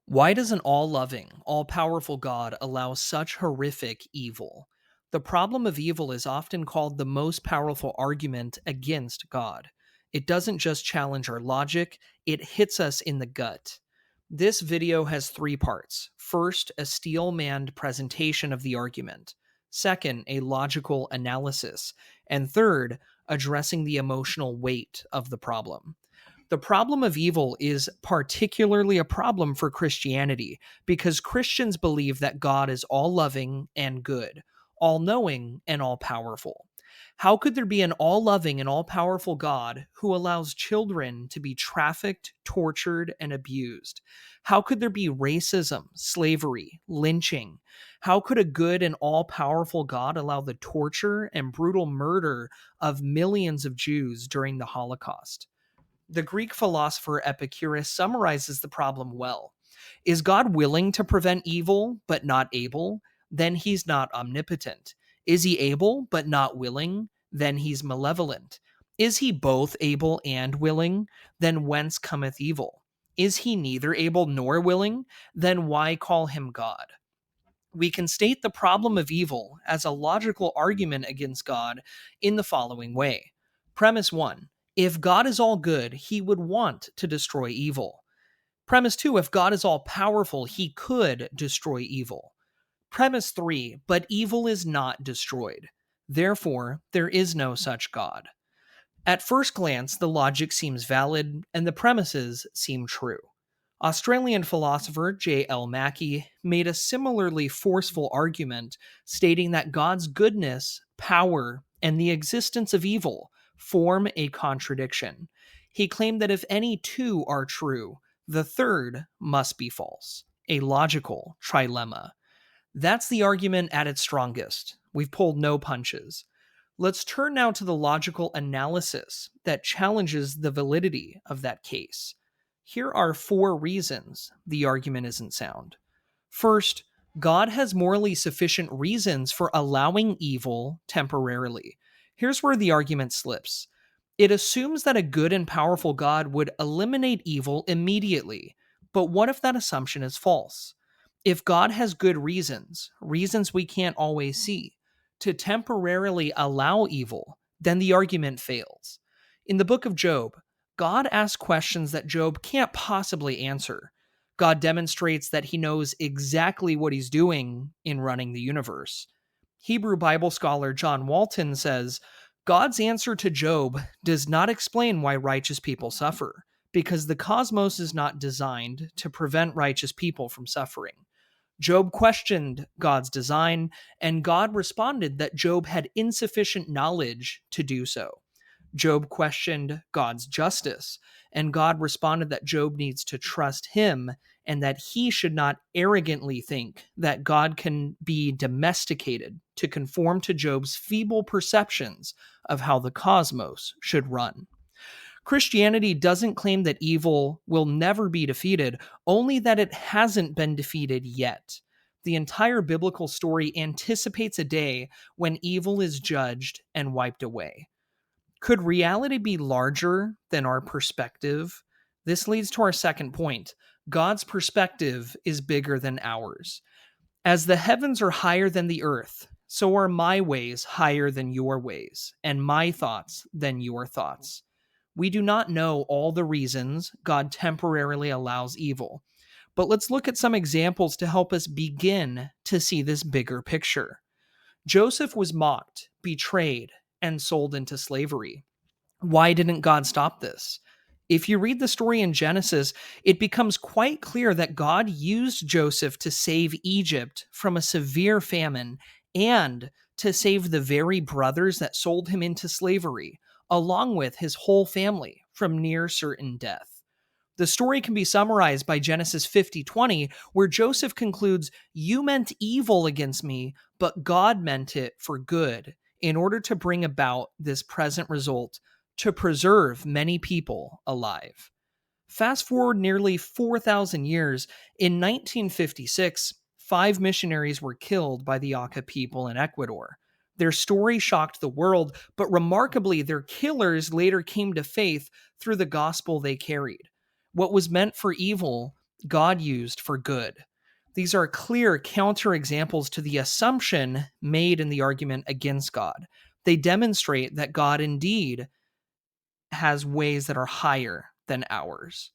Why does an all loving, all powerful God allow such horrific evil? The problem of evil is often called the most powerful argument against God. It doesn't just challenge our logic, it hits us in the gut. This video has three parts. First, a steel manned presentation of the argument. Second, a logical analysis. And third, addressing the emotional weight of the problem. The problem of evil is particularly a problem for Christianity because Christians believe that God is all loving and good, all knowing and all powerful. How could there be an all loving and all powerful God who allows children to be trafficked, tortured, and abused? How could there be racism, slavery, lynching? How could a good and all powerful God allow the torture and brutal murder of millions of Jews during the Holocaust? The Greek philosopher Epicurus summarizes the problem well. Is God willing to prevent evil but not able? Then he's not omnipotent. Is he able but not willing? Then he's malevolent. Is he both able and willing? Then whence cometh evil? Is he neither able nor willing? Then why call him God? We can state the problem of evil as a logical argument against God in the following way. Premise 1. If God is all good, he would want to destroy evil. Premise 2. If God is all powerful, he could destroy evil. Premise 3. But evil is not destroyed. Therefore, there is no such God. At first glance, the logic seems valid and the premises seem true. Australian philosopher J.L. Mackie made a similarly forceful argument stating that God's goodness, power, and the existence of evil form a contradiction. He claimed that if any two are true, the third must be false, a logical trilemma. That's the argument at its strongest. We've pulled no punches. Let's turn now to the logical analysis that challenges the validity of that case. Here are four reasons the argument isn't sound. First, God has morally sufficient reasons for allowing evil temporarily. Here's where the argument slips. It assumes that a good and powerful God would eliminate evil immediately. But what if that assumption is false? If God has good reasons, reasons we can't always see, to temporarily allow evil, then the argument fails. In the book of Job, God asks questions that Job can't possibly answer. God demonstrates that he knows exactly what he's doing in running the universe. Hebrew Bible scholar John Walton says, God's answer to Job does not explain why righteous people suffer, because the cosmos is not designed to prevent righteous people from suffering. Job questioned God's design, and God responded that Job had insufficient knowledge to do so. Job questioned God's justice, and God responded that Job needs to trust him and that he should not arrogantly think that God can be domesticated to conform to Job's feeble perceptions of how the cosmos should run. Christianity doesn't claim that evil will never be defeated, only that it hasn't been defeated yet. The entire biblical story anticipates a day when evil is judged and wiped away. Could reality be larger than our perspective? This leads to our second point. God's perspective is bigger than ours. As the heavens are higher than the earth, so are my ways higher than your ways, and my thoughts than your thoughts. We do not know all the reasons God temporarily allows evil, but let's look at some examples to help us begin to see this bigger picture. Joseph was mocked, betrayed, and sold into slavery. Why didn't God stop this? If you read the story in Genesis, it becomes quite clear that God used Joseph to save Egypt from a severe famine and to save the very brothers that sold him into slavery, along with his whole family from near certain death. The story can be summarized by Genesis 50:20, where Joseph concludes, "You meant evil against me, but God meant it for good, in order to bring about this present result, to preserve many people alive." Fast forward nearly 4,000 years, in 1956, 5 missionaries were killed by the Auca people in Ecuador. Their story shocked the world, but remarkably, their killers later came to faith through the gospel they carried. What was meant for evil God used for good. These are clear counterexamples to the assumption made in the argument against God. They demonstrate that God indeed has ways that are higher than ours.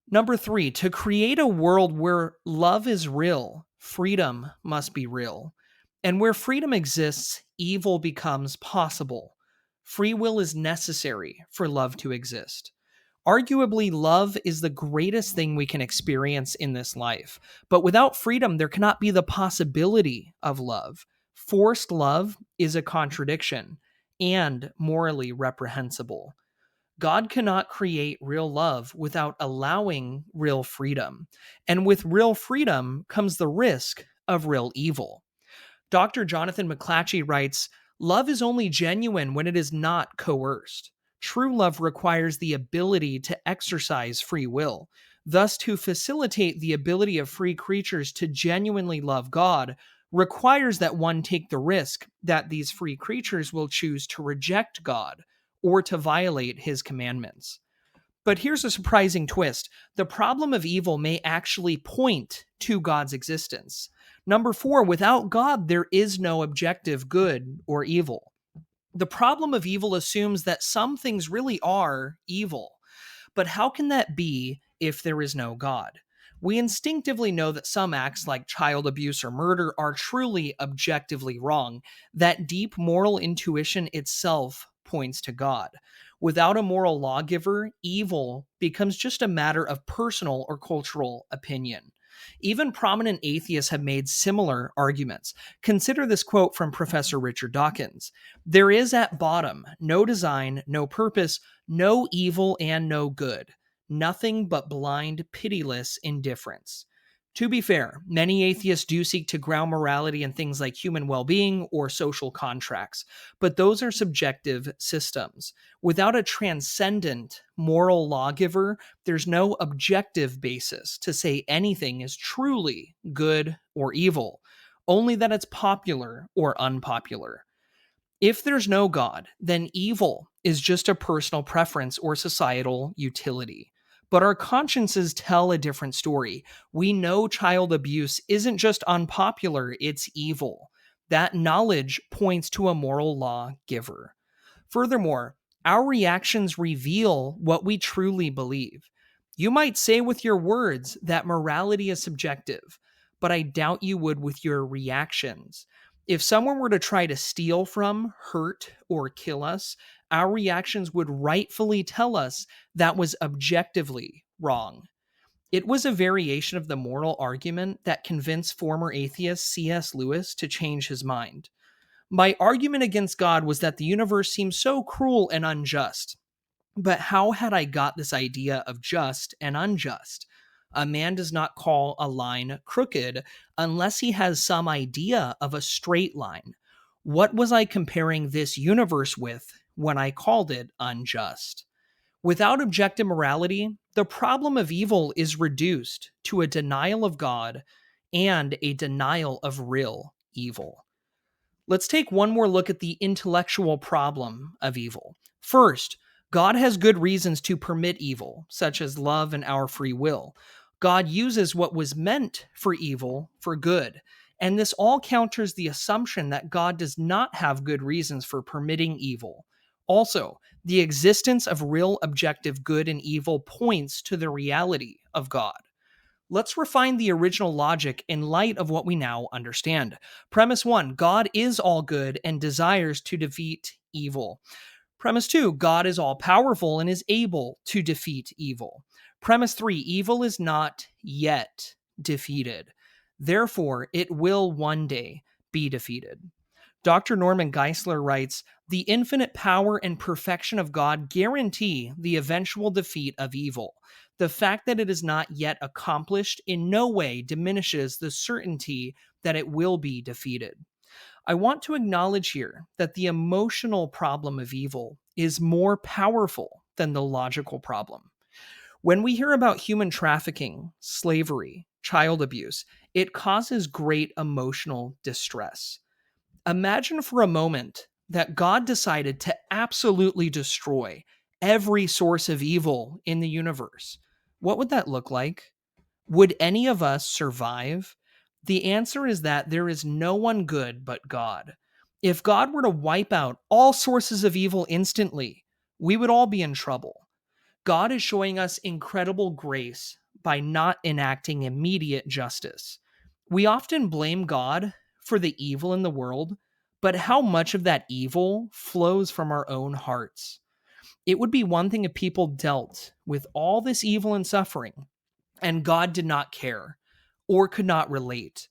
Number three, to create a world where love is real, freedom must be real. And where freedom exists, evil becomes possible. Free will is necessary for love to exist. Arguably, love is the greatest thing we can experience in this life. But without freedom, there cannot be the possibility of love. Forced love is a contradiction and morally reprehensible. God cannot create real love without allowing real freedom. And with real freedom comes the risk of real evil. Dr. Jonathan McClatchy writes, "Love is only genuine when it is not coerced. True love requires the ability to exercise free will. Thus, to facilitate the ability of free creatures to genuinely love God requires that one take the risk that these free creatures will choose to reject God or to violate his commandments." But here's a surprising twist. The problem of evil may actually point to God's existence. Number four, without God, there is no objective good or evil. The problem of evil assumes that some things really are evil. But how can that be if there is no God? We instinctively know that some acts like child abuse or murder are truly objectively wrong. That deep moral intuition itself points to God. Without a moral lawgiver, evil becomes just a matter of personal or cultural opinion. Even prominent atheists have made similar arguments. Consider this quote from Professor Richard Dawkins: "There is at bottom no design, no purpose, no evil, and no good. Nothing but blind, pitiless indifference." To be fair, many atheists do seek to ground morality in things like human well being or social contracts, but those are subjective systems. Without a transcendent moral lawgiver, there's no objective basis to say anything is truly good or evil, only that it's popular or unpopular. If there's no God, then evil is just a personal preference or societal utility. But our consciences tell a different story. We know child abuse isn't just unpopular, it's evil. That knowledge points to a moral law giver. Furthermore, our reactions reveal what we truly believe. You might say with your words that morality is subjective, but I doubt you would with your reactions. If someone were to try to steal from, hurt, or kill us, our reactions would rightfully tell us that was objectively wrong. It was a variation of the moral argument that convinced former atheist C.S. Lewis to change his mind. My argument against God was that the universe seems so cruel and unjust. But how had I got this idea of just and unjust? A man does not call a line crooked unless he has some idea of a straight line. What was I comparing this universe with when I called it unjust? Without objective morality, the problem of evil is reduced to a denial of God and a denial of real evil. Let's take one more look at the intellectual problem of evil. First, God has good reasons to permit evil, such as love and our free will. God uses what was meant for evil for good. And this all counters the assumption that God does not have good reasons for permitting evil. Also, the existence of real objective good and evil points to the reality of God. Let's refine the original logic in light of what we now understand. Premise 1, God is all good and desires to defeat evil. Premise 2, God is all powerful and is able to defeat evil. Premise 3, evil is not yet defeated. Therefore, it will one day be defeated. Dr. Norman Geisler writes, "The infinite power and perfection of God guarantee the eventual defeat of evil. The fact that it is not yet accomplished in no way diminishes the certainty that it will be defeated." I want to acknowledge here that the emotional problem of evil is more powerful than the logical problem. When we hear about human trafficking, slavery, child abuse, it causes great emotional distress. Imagine for a moment that God decided to absolutely destroy every source of evil in the universe. What would that look like? Would any of us survive? The answer is that there is no one good but God. If God were to wipe out all sources of evil instantly, we would all be in trouble. God is showing us incredible grace by not enacting immediate justice. We often blame God for the evil in the world, but how much of that evil flows from our own hearts? It would be one thing if people dealt with all this evil and suffering, and God did not care or could not relate.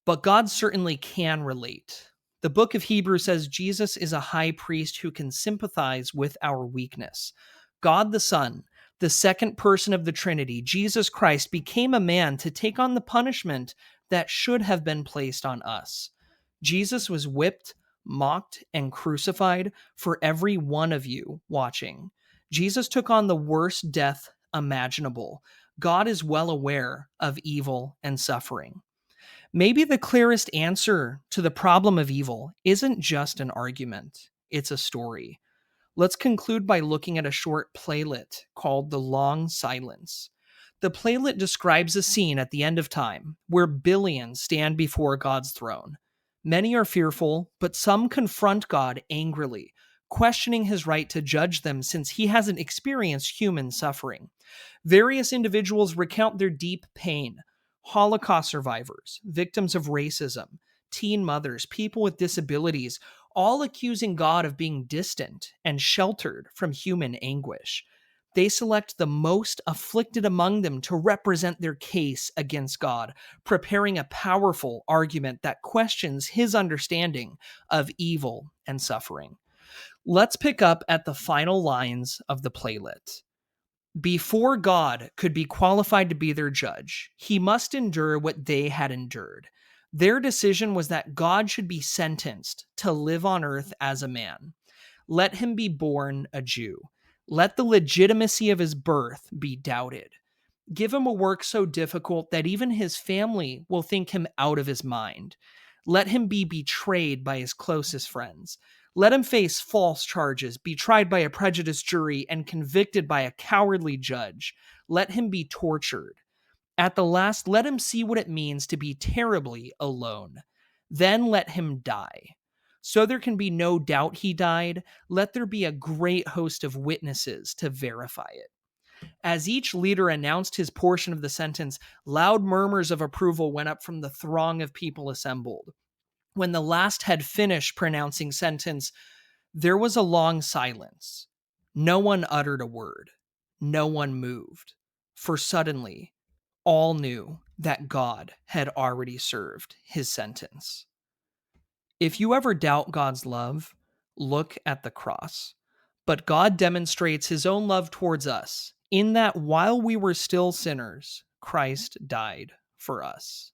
But God certainly can relate. The book of Hebrews says Jesus is a high priest who can sympathize with our weakness. God the Son, the second person of the Trinity, Jesus Christ, became a man to take on the punishment that should have been placed on us. Jesus was whipped, mocked, and crucified for every one of you watching. Jesus took on the worst death imaginable. God is well aware of evil and suffering. Maybe the clearest answer to the problem of evil isn't just an argument, it's a story. Let's conclude by looking at a short playlet called The Long Silence. The playlet describes a scene at the end of time where billions stand before God's throne. Many are fearful, but some confront God angrily, questioning his right to judge them since he hasn't experienced human suffering. Various individuals recount their deep pain: Holocaust survivors, victims of racism, teen mothers, people with disabilities, all accusing God of being distant and sheltered from human anguish. They select the most afflicted among them to represent their case against God, preparing a powerful argument that questions his understanding of evil and suffering. Let's pick up at the final lines of the playlet. Before God could be qualified to be their judge, he must endure what they had endured. Their decision was that God should be sentenced to live on earth as a man. Let him be born a Jew. Let the legitimacy of his birth be doubted. Give him a work so difficult that even his family will think him out of his mind. Let him be betrayed by his closest friends. Let him face false charges, be tried by a prejudiced jury, and convicted by a cowardly judge. Let him be tortured. At the last, let him see what it means to be terribly alone. Then let him die. So there can be no doubt he died. Let there be a great host of witnesses to verify it. As each leader announced his portion of the sentence, loud murmurs of approval went up from the throng of people assembled. When the last had finished pronouncing sentence, there was a long silence. No one uttered a word. No one moved. For suddenly, all knew that God had already served his sentence. If you ever doubt God's love, look at the cross. But God demonstrates his own love towards us in that while we were still sinners, Christ died for us.